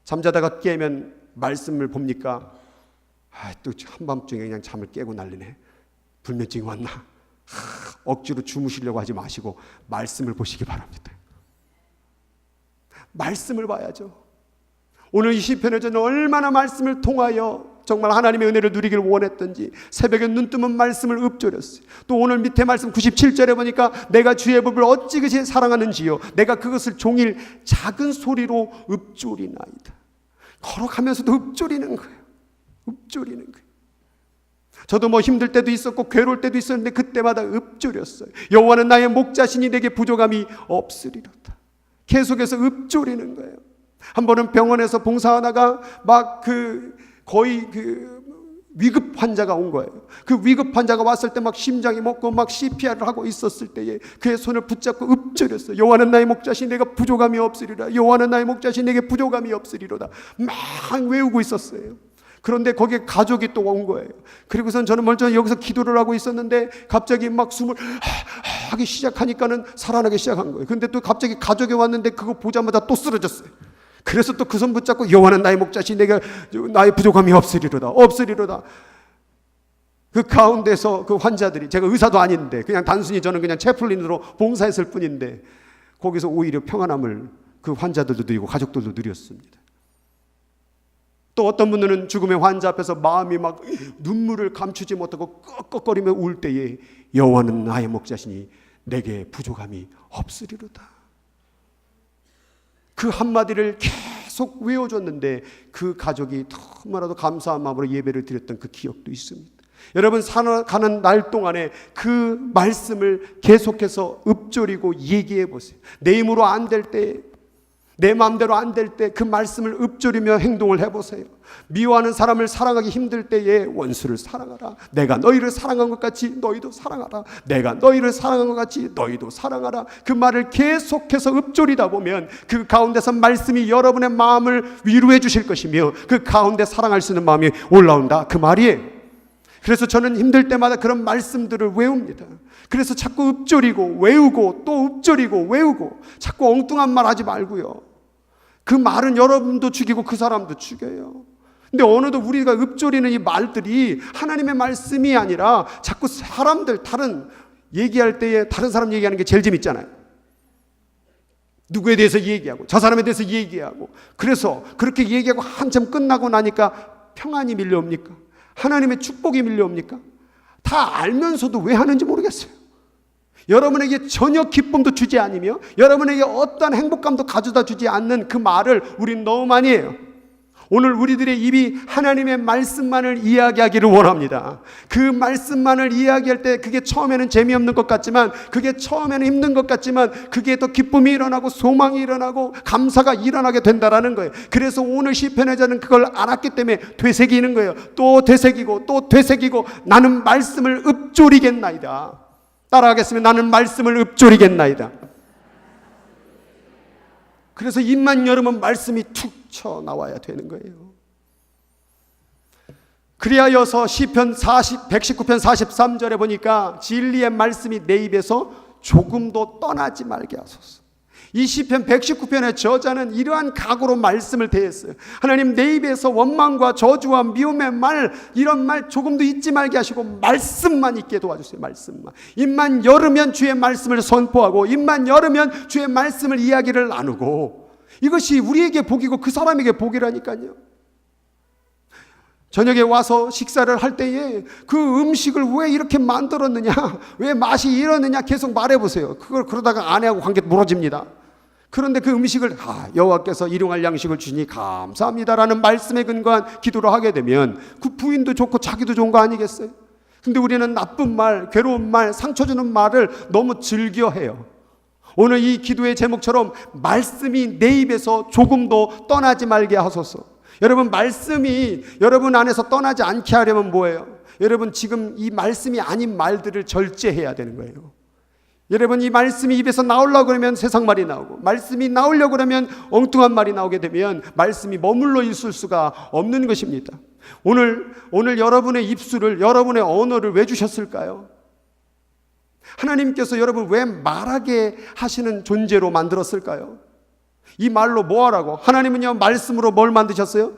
잠자다가 깨면 말씀을 봅니까? 또 한밤중에 그냥 잠을 깨고 난리네. 불면증이 왔나? 억지로 주무시려고 하지 마시고 말씀을 보시기 바랍니다. 말씀을 봐야죠. 오늘 이 시편에 저는 얼마나 말씀을 통하여 정말 하나님의 은혜를 누리기를 원했던지 새벽에 눈 뜨면 말씀을 읊조렸어요. 또 오늘 밑에 말씀 97절에 보니까 내가 주의 법을 어찌 그리 사랑하는지요, 내가 그것을 종일 작은 소리로 읊조리나이다. 걸어가면서도 읊조리는 거예요. 읊조리는 거예요. 저도 뭐 힘들 때도 있었고 괴로울 때도 있었는데 그때마다 읊조렸어요. 여호와는 나의 목자시니 내게 부족함이 없으리로다. 계속해서 읊조리는 거예요. 한 번은 병원에서 봉사하다가 막 거의 위급 환자가 온 거예요. 그 위급 환자가 왔을 때 막 심장이 멎고 막 CPR을 하고 있었을 때에 그의 손을 붙잡고 읊조렸어요. 여호와는 나의 목자시니 내가 부족함이 없으리라. 여호와는 나의 목자시니 내게 부족함이 없으리로다. 막 외우고 있었어요. 그런데 거기에 가족이 또 온 거예요. 그리고선 저는 멀쩡히 여기서 기도를 하고 있었는데 갑자기 막 숨을 하기 시작하니까는 살아나기 시작한 거예요. 근데 또 갑자기 가족이 왔는데 그거 보자마자 또 쓰러졌어요. 그래서 또 그 손 붙잡고 여호와는 나의 목자시 내가 나의 부족함이 없으리로다. 그 가운데서 그 환자들이, 제가 의사도 아닌데 그냥 단순히 저는 그냥 채플린으로 봉사했을 뿐인데 거기서 오히려 평안함을 그 환자들도 누리고 가족들도 누렸습니다. 또 어떤 분들은 죽음의 환자 앞에서 마음이 막 눈물을 감추지 못하고 꺽꺽거리며 울 때에 여호와는 나의 목자시니 내게 부족함이 없으리로다. 그 한마디를 계속 외워줬는데 그 가족이 너무나도 감사한 마음으로 예배를 드렸던 그 기억도 있습니다. 여러분, 살아가는 날 동안에 그 말씀을 계속해서 읊조리고 얘기해 보세요. 내 힘으로 안 될 때, 내 마음대로 안 될 때 그 말씀을 읊조리며 행동을 해보세요. 미워하는 사람을 사랑하기 힘들 때에 원수를 사랑하라. 내가 너희를 사랑한 것 같이 너희도 사랑하라. 내가 너희를 사랑한 것 같이 너희도 사랑하라. 그 말을 계속해서 읊조리다 보면 그 가운데서 말씀이 여러분의 마음을 위로해 주실 것이며 그 가운데 사랑할 수 있는 마음이 올라온다, 그 말이에요. 그래서 저는 힘들 때마다 그런 말씀들을 외웁니다. 그래서 자꾸 읊조리고 외우고 또 읊조리고 외우고, 자꾸 엉뚱한 말 하지 말고요. 그 말은 여러분도 죽이고 그 사람도 죽여요. 근데 어느덧 우리가 읊조리는 이 말들이 하나님의 말씀이 아니라 자꾸 사람들, 다른 얘기할 때에 다른 사람 얘기하는 게 제일 재밌잖아요. 누구에 대해서 얘기하고 저 사람에 대해서 얘기하고, 그래서 그렇게 얘기하고 한참 끝나고 나니까 평안이 밀려옵니까? 하나님의 축복이 밀려옵니까? 다 알면서도 왜 하는지 모르겠어요. 여러분에게 전혀 기쁨도 주지 않으며 여러분에게 어떠한 행복감도 가져다 주지 않는 그 말을 우린 너무 많이 해요. 오늘 우리들의 입이 하나님의 말씀만을 이야기하기를 원합니다. 그 말씀만을 이야기할 때 그게 처음에는 재미없는 것 같지만, 그게 처음에는 힘든 것 같지만, 그게 또 기쁨이 일어나고 소망이 일어나고 감사가 일어나게 된다라는 거예요. 그래서 오늘 시편의 자는 그걸 알았기 때문에 되새기는 거예요. 또 되새기고 또 되새기고, 나는 말씀을 읊조리겠나이다. 따라하겠습니다. 나는 말씀을 읊조리겠나이다. 그래서 입만 열으면 말씀이 툭 쳐 나와야 되는 거예요. 그리하여서 시편 119편 43절에 보니까 진리의 말씀이 내 입에서 조금도 떠나지 말게 하소서. 이 시편 119편의 저자는 이러한 각오로 말씀을 대했어요. 하나님, 내 입에서 원망과 저주와 미움의 말, 이런 말 조금도 잊지 말게 하시고 말씀만 있게 도와주세요. 말씀만. 입만 열으면 주의 말씀을 선포하고, 입만 열으면 주의 말씀을 이야기를 나누고, 이것이 우리에게 복이고 그 사람에게 복이라니까요. 저녁에 와서 식사를 할 때에 그 음식을 왜 이렇게 만들었느냐, 왜 맛이 이러느냐 계속 말해보세요. 그걸 그러다가 아내하고 관계 무너집니다. 그런데 그 음식을 여호와께서 일용할 양식을 주시니 감사합니다라는 말씀에 근거한 기도를 하게 되면 그 부인도 좋고 자기도 좋은 거 아니겠어요? 근데 우리는 나쁜 말, 괴로운 말, 상처 주는 말을 너무 즐겨해요. 오늘 이 기도의 제목처럼 말씀이 내 입에서 조금도 떠나지 말게 하소서. 여러분, 말씀이 여러분 안에서 떠나지 않게 하려면 뭐예요? 여러분, 지금 이 말씀이 아닌 말들을 절제해야 되는 거예요. 여러분, 이 말씀이 입에서 나오려고 그러면 세상 말이 나오고, 말씀이 나오려고 그러면 엉뚱한 말이 나오게 되면 말씀이 머물러 있을 수가 없는 것입니다. 오늘 여러분의 입술을, 여러분의 언어를 왜 주셨을까요? 하나님께서 여러분 왜 말하게 하시는 존재로 만들었을까요? 이 말로 뭐 하라고? 하나님은요, 말씀으로 뭘 만드셨어요?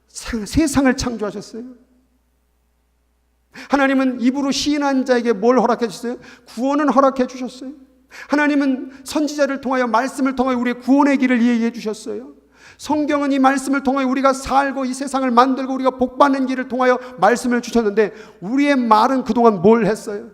세상을 창조하셨어요. 하나님은 입으로 시인한 자에게 뭘 허락해 주셨어요? 구원은 허락해 주셨어요. 하나님은 선지자를 통하여, 말씀을 통하여 우리의 구원의 길을 이해해 주셨어요. 성경은 이 말씀을 통하여 우리가 살고 이 세상을 만들고 우리가 복받는 길을 통하여 말씀을 주셨는데, 우리의 말은 그동안 뭘 했어요?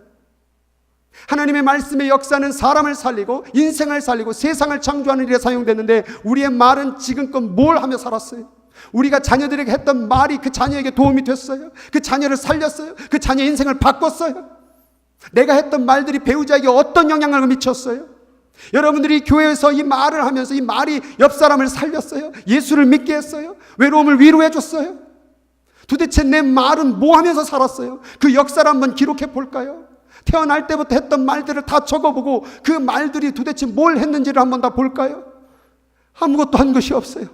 하나님의 말씀의 역사는 사람을 살리고 인생을 살리고 세상을 창조하는 일에 사용됐는데, 우리의 말은 지금껏 뭘 하며 살았어요? 우리가 자녀들에게 했던 말이 그 자녀에게 도움이 됐어요? 그 자녀를 살렸어요? 그 자녀 인생을 바꿨어요? 내가 했던 말들이 배우자에게 어떤 영향을 미쳤어요? 여러분들이 교회에서 이 말을 하면서 이 말이 옆 사람을 살렸어요? 예수를 믿게 했어요? 외로움을 위로해 줬어요? 도대체 내 말은 뭐 하면서 살았어요? 그 역사를 한번 기록해 볼까요? 태어날 때부터 했던 말들을 다 적어보고 그 말들이 도대체 뭘 했는지를 한번 다 볼까요? 아무것도 한 것이 없어요.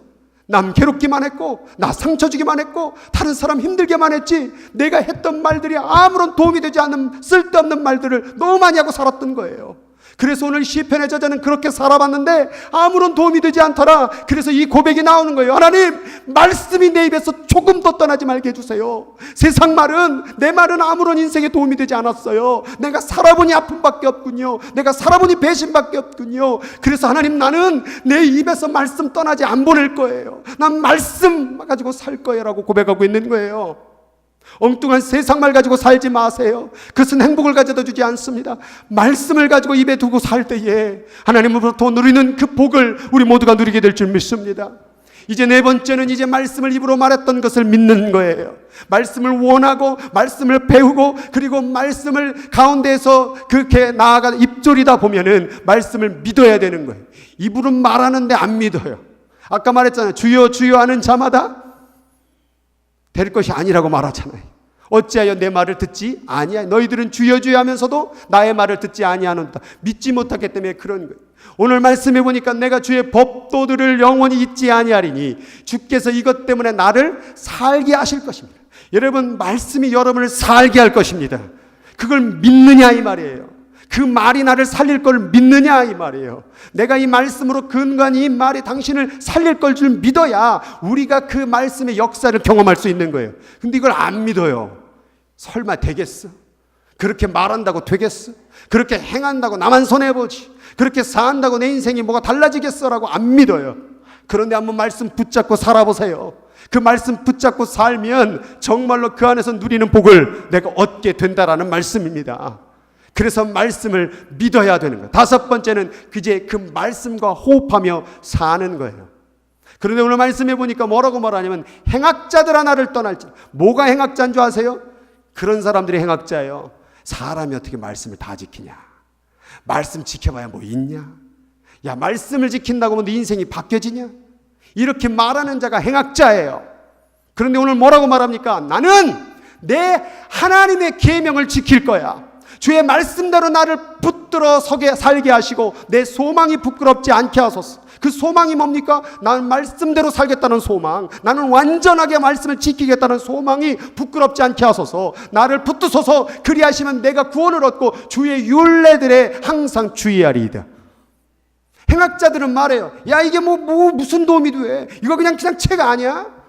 남 괴롭기만 했고, 나 상처 주기만 했고, 다른 사람 힘들게만 했지, 내가 했던 말들이 아무런 도움이 되지 않는 쓸데없는 말들을 너무 많이 하고 살았던 거예요. 그래서 오늘 시편의 저자는 그렇게 살아봤는데 아무런 도움이 되지 않더라. 그래서 이 고백이 나오는 거예요. 하나님, 말씀이 내 입에서 조금도 떠나지 말게 해주세요. 세상 말은, 내 말은 아무런 인생에 도움이 되지 않았어요. 내가 살아보니 아픔밖에 없군요. 내가 살아보니 배신밖에 없군요. 그래서 하나님, 나는 내 입에서 말씀 떠나지 안 보낼 거예요. 난 말씀 가지고 살 거예요 라고 고백하고 있는 거예요. 엉뚱한 세상 말 가지고 살지 마세요. 그것은 행복을 가져다 주지 않습니다. 말씀을 가지고 입에 두고 살 때에 하나님으로부터 누리는 그 복을 우리 모두가 누리게 될 줄 믿습니다. 이제 네 번째는 이제 말씀을 입으로 말했던 것을 믿는 거예요. 말씀을 원하고 말씀을 배우고 그리고 말씀을 가운데에서 그렇게 나아가 입조리다 보면은 말씀을 믿어야 되는 거예요. 입으로 말하는데 안 믿어요. 아까 말했잖아요. 주여 주여 하는 자마다 될 것이 아니라고 말하잖아요. 어찌하여 내 말을 듣지 아니하여 너희들은 주여 주여 하면서도 나의 말을 듣지 아니하는다. 믿지 못하기 때문에 그런 거예요. 오늘 말씀해 보니까 내가 주의 법도들을 영원히 잊지 아니하리니 주께서 이것 때문에 나를 살게 하실 것입니다. 여러분, 말씀이 여러분을 살게 할 것입니다. 그걸 믿느냐 이 말이에요. 그 말이 나를 살릴 걸 믿느냐 이 말이에요. 내가 이 말씀으로 근간히 이 말이 당신을 살릴 걸 줄 믿어야 우리가 그 말씀의 역사를 경험할 수 있는 거예요. 근데 이걸 안 믿어요. 설마 되겠어? 그렇게 말한다고 되겠어? 그렇게 행한다고 나만 손해보지? 그렇게 산다고 내 인생이 뭐가 달라지겠어? 라고 안 믿어요. 그런데 한번 말씀 붙잡고 살아보세요. 그 말씀 붙잡고 살면 정말로 그 안에서 누리는 복을 내가 얻게 된다라는 말씀입니다. 그래서 말씀을 믿어야 되는 거예요. 다섯 번째는 이제 그 말씀과 호흡하며 사는 거예요. 그런데 오늘 말씀해 보니까 뭐라고 말하냐면 행악자들 하나를 떠날지. 뭐가 행악자인 줄 아세요? 그런 사람들이 행악자예요. 사람이 어떻게 말씀을 다 지키냐? 말씀 지켜봐야 뭐 있냐? 야, 말씀을 지킨다고 하면 네 인생이 바뀌어지냐? 이렇게 말하는 자가 행악자예요. 그런데 오늘 뭐라고 말합니까? 나는 내 하나님의 계명을 지킬 거야. 주의 말씀대로 나를 붙들어 서게 살게 하시고 내 소망이 부끄럽지 않게 하소서. 그 소망이 뭡니까? 나는 말씀대로 살겠다는 소망, 나는 완전하게 말씀을 지키겠다는 소망이 부끄럽지 않게 하소서. 나를 붙드소서. 그리하시면 내가 구원을 얻고 주의 율례들에 항상 주의하리이다. 행악자들은 말해요. 야, 이게 무슨 도움이 돼? 이거 그냥 책 아니야?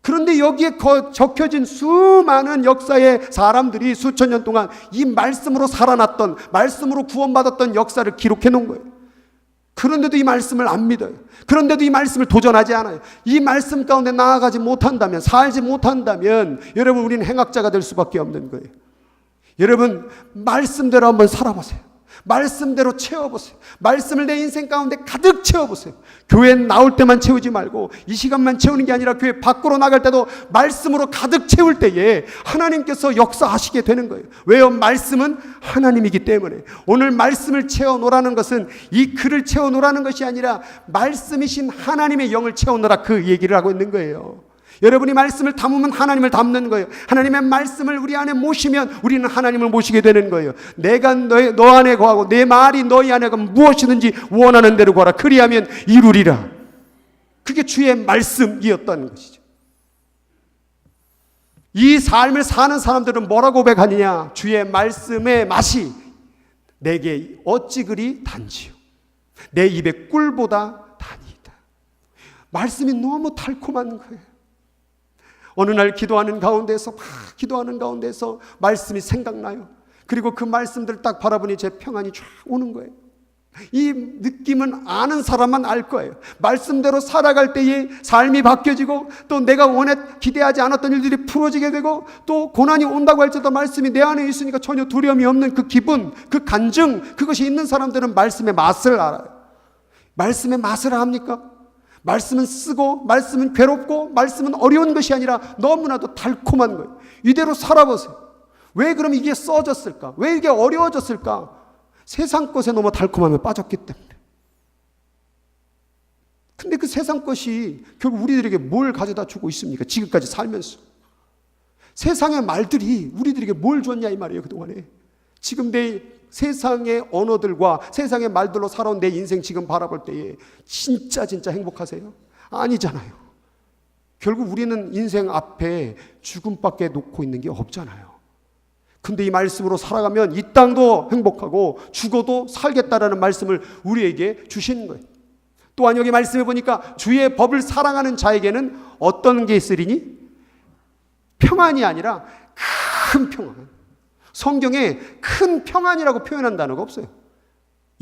그런데 여기에 적혀진 수많은 역사의 사람들이 수천 년 동안 이 말씀으로 살아났던, 말씀으로 구원받았던 역사를 기록해 놓은 거예요. 그런데도 이 말씀을 안 믿어요. 그런데도 이 말씀을 도전하지 않아요. 이 말씀 가운데 나아가지 못한다면, 살지 못한다면 여러분, 우리는 행악자가 될 수밖에 없는 거예요. 여러분, 말씀대로 한번 살아보세요. 말씀대로 채워보세요. 말씀을 내 인생 가운데 가득 채워보세요. 교회 나올 때만 채우지 말고 이 시간만 채우는 게 아니라 교회 밖으로 나갈 때도 말씀으로 가득 채울 때에 하나님께서 역사하시게 되는 거예요. 왜요? 말씀은 하나님이기 때문에. 오늘 말씀을 채워놓으라는 것은 이 글을 채워놓으라는 것이 아니라 말씀이신 하나님의 영을 채워놓으라, 그 얘기를 하고 있는 거예요. 여러분이 말씀을 담으면 하나님을 담는 거예요. 하나님의 말씀을 우리 안에 모시면 우리는 하나님을 모시게 되는 거예요. 내가 너 안에 거하고 내 말이 너희 안에 거하면 무엇이든지 원하는 대로 구하라. 그리하면 이루리라. 그게 주의 말씀이었다는 것이죠. 이 삶을 사는 사람들은 뭐라고 고백하느냐? 주의 말씀의 맛이 내게 어찌 그리 단지요, 내 입에 꿀보다 단이다. 말씀이 너무 달콤한 거예요. 어느 날 기도하는 가운데서 말씀이 생각나요. 그리고 그 말씀들을 딱 바라보니 제 평안이 쫙 오는 거예요. 이 느낌은 아는 사람만 알 거예요. 말씀대로 살아갈 때에 삶이 바뀌어지고 또 내가 기대하지 않았던 일들이 풀어지게 되고 또 고난이 온다고 할지라도 말씀이 내 안에 있으니까 전혀 두려움이 없는 그 기분, 그 간증, 그것이 있는 사람들은 말씀의 맛을 알아요. 말씀의 맛을 압니까? 말씀은 쓰고, 말씀은 괴롭고, 말씀은 어려운 것이 아니라 너무나도 달콤한 거예요. 이대로 살아보세요. 왜 그럼 이게 써졌을까? 왜 이게 어려워졌을까? 세상 것에 너무 달콤함에 빠졌기 때문에. 근데 그 세상 것이 결국 우리들에게 뭘 가져다 주고 있습니까? 지금까지 살면서. 세상의 말들이 우리들에게 뭘 줬냐 이 말이에요, 그동안에. 지금 내 세상의 언어들과 세상의 말들로 살아온 내 인생 지금 바라볼 때에 진짜 행복하세요? 아니잖아요. 결국 우리는 인생 앞에 죽음밖에 놓고 있는 게 없잖아요. 근데 이 말씀으로 살아가면 이 땅도 행복하고 죽어도 살겠다라는 말씀을 우리에게 주시는 거예요. 또한 여기 말씀해 보니까 주의 법을 사랑하는 자에게는 어떤 게 있으리니? 평안이 아니라 큰 평안. 성경에 큰 평안이라고 표현한 단어가 없어요.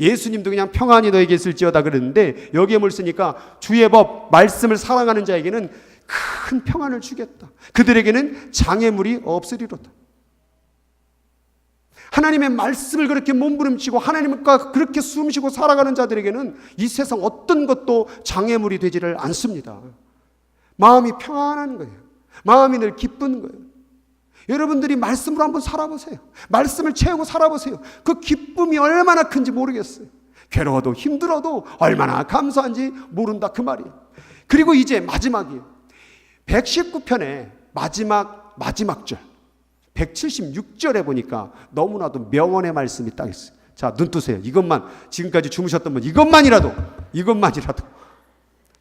예수님도 그냥 평안이 너에게 있을지어다 그랬는데 여기에 뭘 쓰니까 주의 법, 말씀을 사랑하는 자에게는 큰 평안을 주겠다. 그들에게는 장애물이 없으리로다. 하나님의 말씀을 그렇게 몸부림치고 하나님과 그렇게 숨쉬고 살아가는 자들에게는 이 세상 어떤 것도 장애물이 되지를 않습니다. 마음이 평안한 거예요. 마음이 늘 기쁜 거예요. 여러분들이 말씀으로 한번 살아보세요. 말씀을 채우고 살아보세요. 그 기쁨이 얼마나 큰지 모르겠어요. 괴로워도 힘들어도 얼마나 감사한지 모른다 그 말이에요. 그리고 이제 마지막이에요. 119편의 마지막 절 176절에 보니까 너무나도 명언의 말씀이 딱 있어요. 자, 눈 뜨세요. 이것만, 지금까지 주무셨던 분 이것만이라도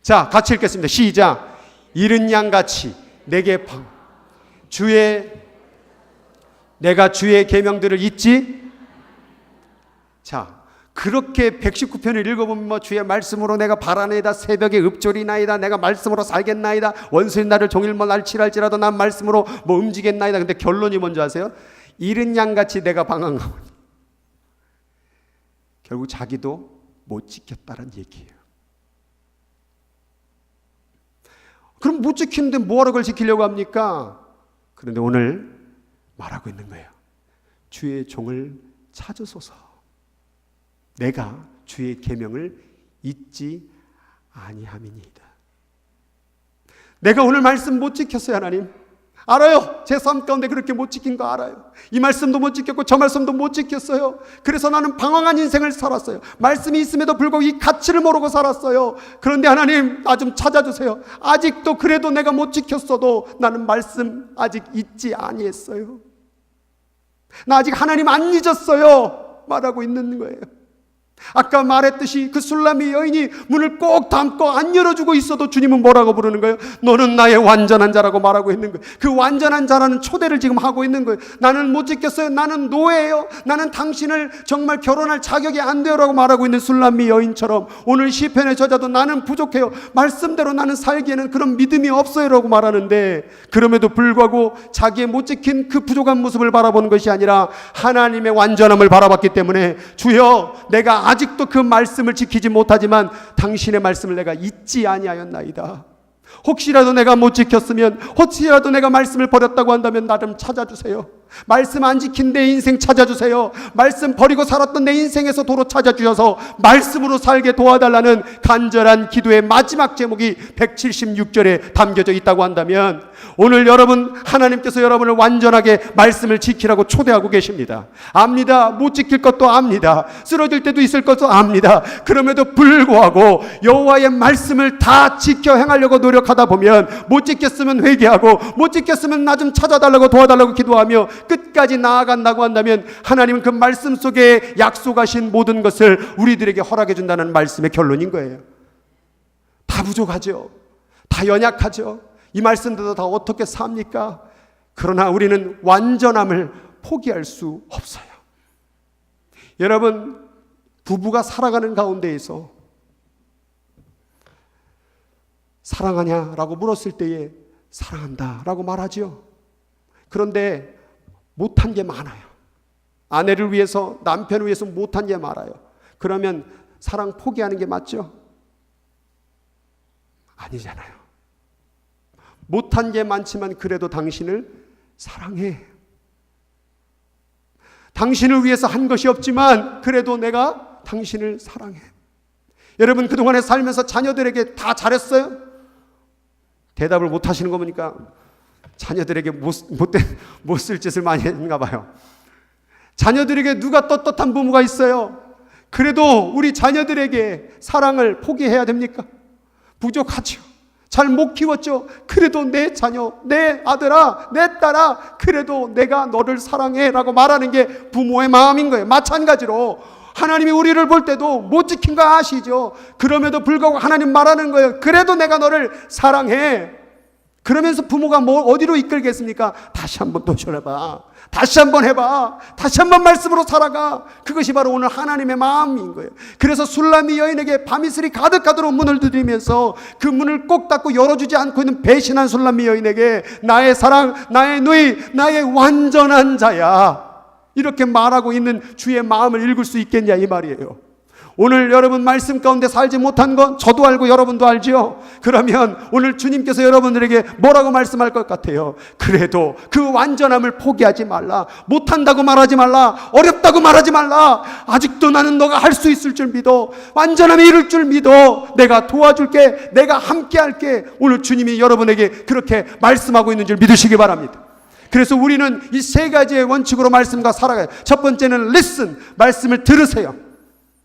자, 같이 읽겠습니다. 시작. 이른 양같이 내게 내가 주의 계명들을 잊지. 자, 그렇게 119편을 읽어보면 뭐 주의 말씀으로 내가 바라나이다, 새벽에 읍조리나이다, 내가 말씀으로 살겠나이다, 원수인 나를 종일만 날칠할지라도 난 말씀으로 뭐 움직였나이다. 근데 결론이 뭔지 아세요? 이른 양같이 내가 방황하오니. 결국 자기도 못 지켰다는 얘기예요. 그럼 못 지키는데 뭐하러 그걸 지키려고 합니까? 그런데 오늘 말하고 있는 거예요. 주의 종을 찾으소서. 내가 주의 계명을 잊지 아니함이니이다. 내가 오늘 말씀 못 지켰어요. 하나님 알아요. 제 삶 가운데 그렇게 못 지킨 거 알아요. 이 말씀도 못 지켰고 저 말씀도 못 지켰어요. 그래서 나는 방황한 인생을 살았어요. 말씀이 있음에도 불구하고 이 가치를 모르고 살았어요. 그런데 하나님 나 좀 찾아주세요. 아직도 그래도 내가 못 지켰어도 나는 말씀 아직 잊지 아니했어요. 나 아직 하나님 안 잊었어요 말하고 있는 거예요. 아까 말했듯이 그 술람미 여인이 문을 꼭 닫고 안 열어주고 있어도 주님은 뭐라고 부르는 거예요? 너는 나의 완전한 자라고 말하고 있는 거예요. 그 완전한 자라는 초대를 지금 하고 있는 거예요. 나는 못 지켰어요. 나는 노예예요. 나는 당신을 정말 결혼할 자격이 안 돼요라고 말하고 있는 술람미 여인처럼 오늘 시편의 저자도 나는 부족해요. 말씀대로 나는 살기에는 그런 믿음이 없어요라고 말하는데 그럼에도 불구하고 자기의 못 지킨 그 부족한 모습을 바라보는 것이 아니라 하나님의 완전함을 바라봤기 때문에 주여 내가 아직도 그 말씀을 지키지 못하지만 당신의 말씀을 내가 잊지 아니하였나이다. 혹시라도 내가 못 지켰으면 혹시라도 내가 말씀을 버렸다고 한다면 나 좀 찾아주세요. 말씀 안 지킨 내 인생 찾아주세요. 말씀 버리고 살았던 내 인생에서 도로 찾아주셔서 말씀으로 살게 도와달라는 간절한 기도의 마지막 제목이 176절에 담겨져 있다고 한다면 오늘 여러분 하나님께서 여러분을 완전하게 말씀을 지키라고 초대하고 계십니다. 압니다. 못 지킬 것도 압니다. 쓰러질 때도 있을 것도 압니다. 그럼에도 불구하고 여호와의 말씀을 다 지켜 행하려고 노력하다 보면 못 지켰으면 회개하고 못 지켰으면 나 좀 찾아달라고 도와달라고 기도하며 끝까지 나아간다고 한다면 하나님은 그 말씀 속에 약속하신 모든 것을 우리들에게 허락해 준다는 말씀의 결론인 거예요. 다 부족하죠. 다 연약하죠. 이 말씀들도 다 어떻게 삽니까? 그러나 우리는 완전함을 포기할 수 없어요. 여러분 부부가 살아가는 가운데에서 사랑하냐라고 물었을 때에 사랑한다라고 말하죠. 그런데 못한 게 많아요. 아내를 위해서 남편을 위해서 못한 게 많아요. 그러면 사랑 포기하는 게 맞죠? 아니잖아요. 못한 게 많지만 그래도 당신을 사랑해. 당신을 위해서 한 것이 없지만 그래도 내가 당신을 사랑해. 여러분 그동안에 살면서 자녀들에게 다 잘했어요? 대답을 못 하시는 거 보니까 자녀들에게 못 쓸 짓을 많이 했나 봐요. 자녀들에게 누가 떳떳한 부모가 있어요? 그래도 우리 자녀들에게 사랑을 포기해야 됩니까? 부족하죠. 잘 못 키웠죠. 그래도 내 자녀, 내 아들아, 내 딸아, 그래도 내가 너를 사랑해 라고 말하는 게 부모의 마음인 거예요. 마찬가지로 하나님이 우리를 볼 때도 못 지킨 거 아시죠? 그럼에도 불구하고 하나님 말하는 거예요. 그래도 내가 너를 사랑해. 그러면서 부모가 뭐 어디로 이끌겠습니까? 다시 한번 도전해봐. 다시 한번 해봐. 다시 한번 말씀으로 살아가. 그것이 바로 오늘 하나님의 마음인 거예요. 그래서 술람이 여인에게 밤이슬이 가득하도록 문을 두드리면서 그 문을 꼭 닫고 열어주지 않고 있는 배신한 술람이 여인에게 나의 사랑, 나의 누이, 나의 완전한 자야, 이렇게 말하고 있는 주의 마음을 읽을 수 있겠냐 이 말이에요. 오늘 여러분 말씀 가운데 살지 못한 건 저도 알고 여러분도 알지요. 그러면 오늘 주님께서 여러분들에게 뭐라고 말씀할 것 같아요? 그래도 그 완전함을 포기하지 말라. 못한다고 말하지 말라. 어렵다고 말하지 말라. 아직도 나는 너가 할 수 있을 줄 믿어. 완전함에 이룰 줄 믿어. 내가 도와줄게. 내가 함께 할게. 오늘 주님이 여러분에게 그렇게 말씀하고 있는 줄 믿으시기 바랍니다. 그래서 우리는 이 세 가지의 원칙으로 말씀과 살아가요. 첫 번째는 listen, 말씀을 들으세요.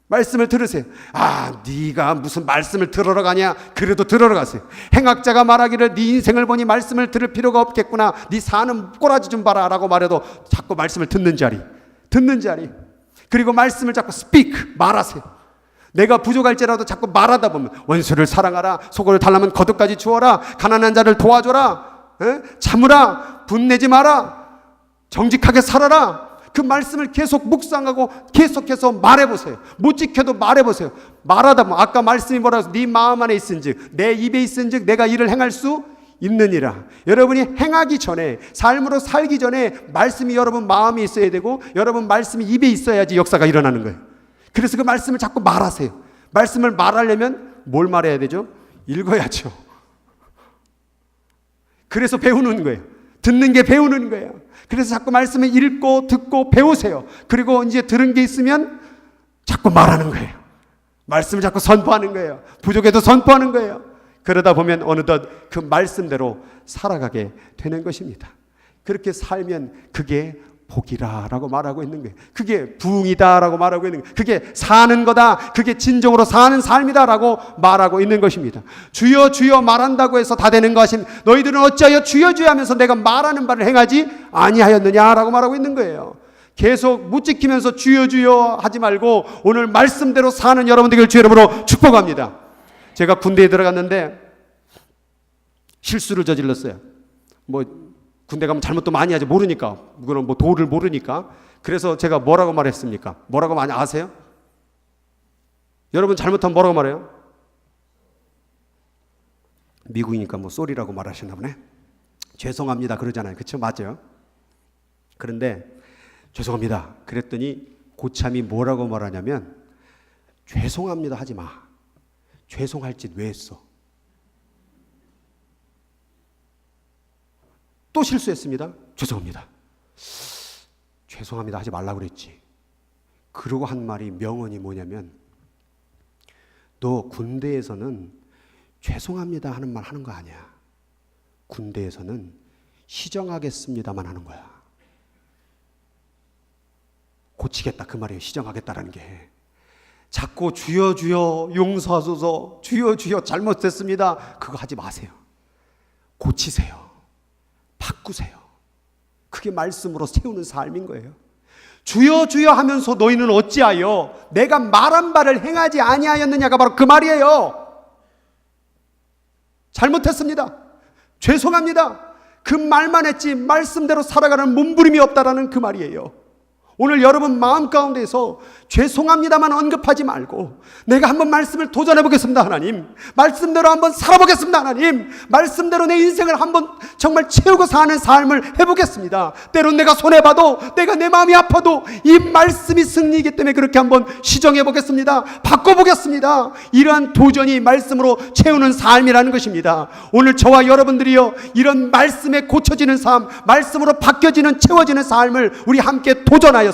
말씀을 들으세요. 아, 네가 무슨 말씀을 들으러 가냐? 그래도 들으러 가세요. 행악자가 말하기를 네 인생을 보니 말씀을 들을 필요가 없겠구나. 네 사는 꼬라지 좀 봐라 라고 말해도 자꾸 말씀을 듣는 자리. 그리고 말씀을 자꾸 speak, 말하세요. 내가 부족할지라도 자꾸 말하다 보면 원수를 사랑하라, 속을 달라면 거듭까지 주어라, 가난한 자를 도와줘라, 참으라, 분내지 마라, 정직하게 살아라. 그 말씀을 계속 묵상하고 계속해서 말해보세요. 못 지켜도 말해보세요. 말하다 보면 아까 말씀이 뭐라고 해서 네 마음 안에 있은즉 내 입에 있은즉 내가 이를 행할 수 있느니라. 여러분이 행하기 전에, 삶으로 살기 전에 말씀이 여러분 마음에 있어야 되고 여러분 말씀이 입에 있어야지 역사가 일어나는 거예요. 그래서 그 말씀을 자꾸 말하세요. 말씀을 말하려면 뭘 말해야 되죠? 읽어야죠. 그래서 배우는 거예요. 듣는 게 배우는 거예요. 그래서 자꾸 말씀을 읽고 듣고 배우세요. 그리고 이제 들은 게 있으면 자꾸 말하는 거예요. 말씀을 자꾸 선포하는 거예요. 부족해도 선포하는 거예요. 그러다 보면 어느덧 그 말씀대로 살아가게 되는 것입니다. 그렇게 살면 그게 복이라라고 말하고 있는 거예요. 그게 부흥이다라고 말하고 있는 거예요. 그게 사는 거다. 그게 진정으로 사는 삶이다라고 말하고 있는 것입니다. 주여 주여 말한다고 해서 다 되는 것임. 너희들은 어찌하여 주여 주여 하면서 내가 말하는 바를 행하지 아니하였느냐라고 말하고 있는 거예요. 계속 못 지키면서 주여 주여 하지 말고 오늘 말씀대로 사는 여러분들 주의 이름으로 축복합니다. 제가 군대에 들어갔는데 실수를 저질렀어요. 군대 가면 잘못도 많이 하지 모르니까. 그건 도를 모르니까. 그래서 제가 뭐라고 말했습니까? 뭐라고 많이 아세요? 여러분 잘못하면 뭐라고 말해요? 미국이니까 쏘리라고 말하시나 보네. 죄송합니다 그러잖아요. 그렇죠? 맞아요. 그런데 죄송합니다 그랬더니 고참이 뭐라고 말하냐면 죄송합니다 하지 마. 죄송할 짓 왜 했어? 또 실수했습니다. 죄송합니다. 죄송합니다 하지 말라고 그랬지. 그러고 한 말이 명언이 뭐냐면 너 군대에서는 죄송합니다 하는 말 하는 거 아니야. 군대에서는 시정하겠습니다만 하는 거야. 고치겠다 그 말이에요. 시정하겠다라는 게. 자꾸 주여 주여 용서하소서, 주여 주여 잘못됐습니다, 그거 하지 마세요. 고치세요. 바꾸세요. 그게 말씀으로 세우는 삶인 거예요. 주여 주여 하면서 너희는 어찌하여 내가 말한 바를 행하지 아니하였느냐가 바로 그 말이에요. 잘못했습니다. 죄송합니다. 그 말만 했지 말씀대로 살아가는 몸부림이 없다라는 그 말이에요. 오늘 여러분 마음 가운데서 죄송합니다만 언급하지 말고 내가 한번 말씀을 도전해 보겠습니다 하나님. 말씀대로 한번 살아보겠습니다 하나님. 말씀대로 내 인생을 한번 정말 채우고 사는 삶을 해보겠습니다. 때론 내가 손해봐도, 내가 내 마음이 아파도 이 말씀이 승리이기 때문에 그렇게 한번 시정해 보겠습니다. 바꿔보겠습니다. 이러한 도전이 말씀으로 채우는 삶이라는 것입니다. 오늘 저와 여러분들이요, 이런 말씀에 고쳐지는 삶, 말씀으로 바뀌어지는 채워지는 삶을 우리 함께 도전하여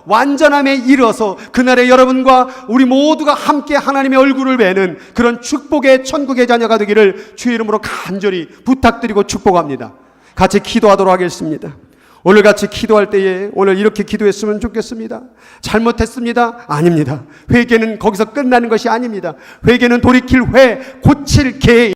완전함에 이르러서 그날에 여러분과 우리 모두가 함께 하나님의 얼굴을 뵈는 그런 축복의 천국의 자녀가 되기를 주의 이름으로 간절히 부탁드리고 축복합니다. 같이 기도하도록 하겠습니다. 오늘 같이 기도할 때에 오늘 이렇게 기도했으면 좋겠습니다. 잘못했습니다. 아닙니다. 회개는 거기서 끝나는 것이 아닙니다. 회개는 돌이킬 회, 고칠 개